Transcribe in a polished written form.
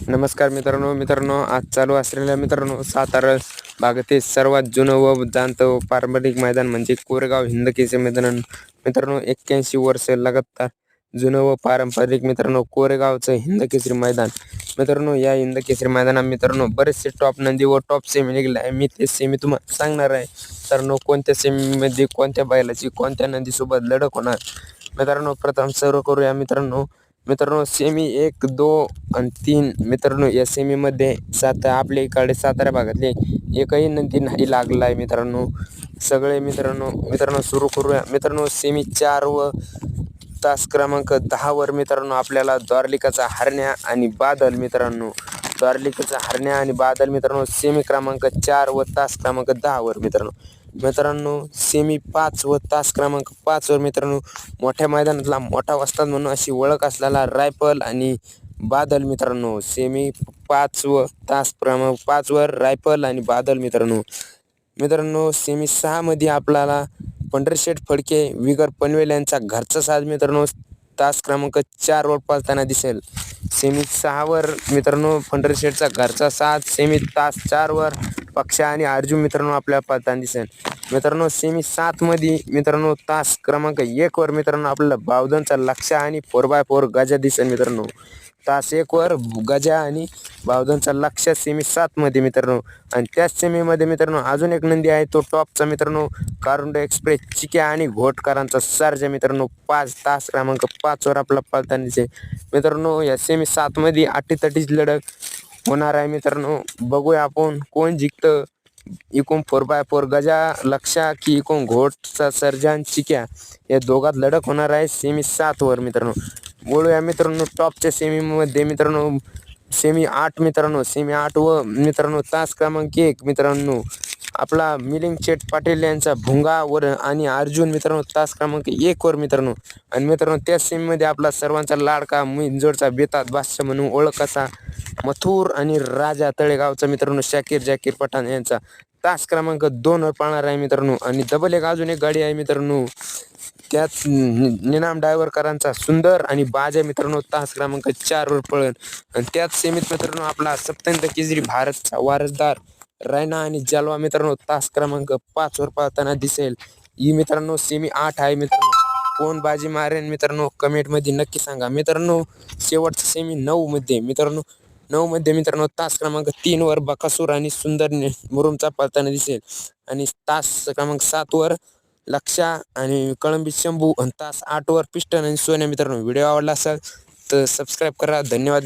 नमस्कार मित्रांनो आज चालू असलेल्या सातारा भागातील सर्वात जुनं व जाणतं व पारंपरिक मैदान म्हणजे कोरेगाव हिंदकेसरी मैदान. 81 वर्ष लगातार जुनं व पारंपरिक कोरेगावचं हिंदकेसरी मैदान. या हिंदकेसरी मैदानात बरेचसे टॉप नंदी व टॉप सेमी निघाले आहे. मी ते सेमी तुम्हाला सांगणार आहे. कोणत्या सेमीमध्ये कोणत्या बैलाची कोणत्या नंदीसोबत लढत होणार. प्रथम सर्व करूया सेमी 1, 2 आणि 3 या सेमीमध्ये आपल्या इकडे सातारा भागातले एकही नंदी नाही लागला आहे सगळे सुरू करूया सेमी 4 व तास क्रमांक 10 वर आपल्याला द्वारलिकाचा हरण्या आणि बादल द्वारलिकाचा हरण्या आणि बादल सेमी क्रमांक 4 व तास क्रमांक 10 वर सेमी 5 व तास क्रमांक 5 वर मोठ्या मैदानातला मोठा वस्ताद म्हणून अशी ओळख असलेला रायफल आणि बादल सेमी 5 व तास क्रमांक 5 वर रायफल आणि बादल सेमी 6 मध्ये आपल्याला पंढरशेठ फडके विगर पनवेल यांचा घरचा साज तास क्रमांक 4 वर पळताना दिसेल. सेमी 6 वर पंढरशेठचा घरचा साज सेमी तास 4 वर पक्षा आणि अर्जुन आपल्या पळताना दिसेल. सेमी 7 मध्ये तास क्रमांक 1 वर आपल्याला बावधनचा लक्ष आणि 4x4 गजा दिसेल. तास 1 वर गजा आणि बावधनचा लक्ष सेमी 7 मध्ये आणि त्याच सेमीमध्ये अजून एक नंदी आहे तो टॉपचा कारुंडा एक्सप्रेस चिक्या आणि घोटकरांचा सर्जा 5 तास क्रमांक 5 वर आपला पळताना दिसेल. या सेमी 7 मध्ये अटीतटीच लढत होणार आहे बघूया आपण कोण जिंकतं. इकून 4x4 गजा लक्षा की इकून घोटचा सर्जा चिक्या या दोघात लढत होणार आहे सेमी 7 वर बोलूया टॉपच्या सेमीमध्ये सेमी 8 सेमी 8 व तास क्रमांक 1 आपला मिलिंद शेठ पाटील यांचा भुंगा वर आणि अर्जुन तास क्रमांक 1 वर आणि त्या सेमीमध्ये आपला सर्वांचा लाडका मिंजोडचा बेतात बादशाह म्हणून ओळख असा मथुर आणि राजा तळेगावचा शाकीर जाकीर पठाण यांचा तास क्रमांक 2 वर पाळणार आहे आणि डबल एक अजून एक गाडी आहे त्यात निनाम डायव्हरकरांचा सुंदर आणि बाजा तास क्रमांक 4 वर पळण आणि त्याच सेमीत आपला सप्तंत केसरी भारतचा वारसदार रैना आणि जलवा तास क्रमांक 5 वर पळताना दिसेल. ही सेमी 8 आहे कोण बाजी मारेन कमेंट मध्ये नक्की सांगा. शेवटचा सेमी 9 मध्ये तास क्रमांक 3 वर बकासूर आणि सुंदर मुरुमचा पळताना दिसेल आणि तास क्रमांक 7 वर लक्षा आणि कळंबी शंभू आणि तास 8 वर पिस्टन आणि सोन्या व्हिडिओ आवडला असेल तर सबस्क्राईब करा. धन्यवाद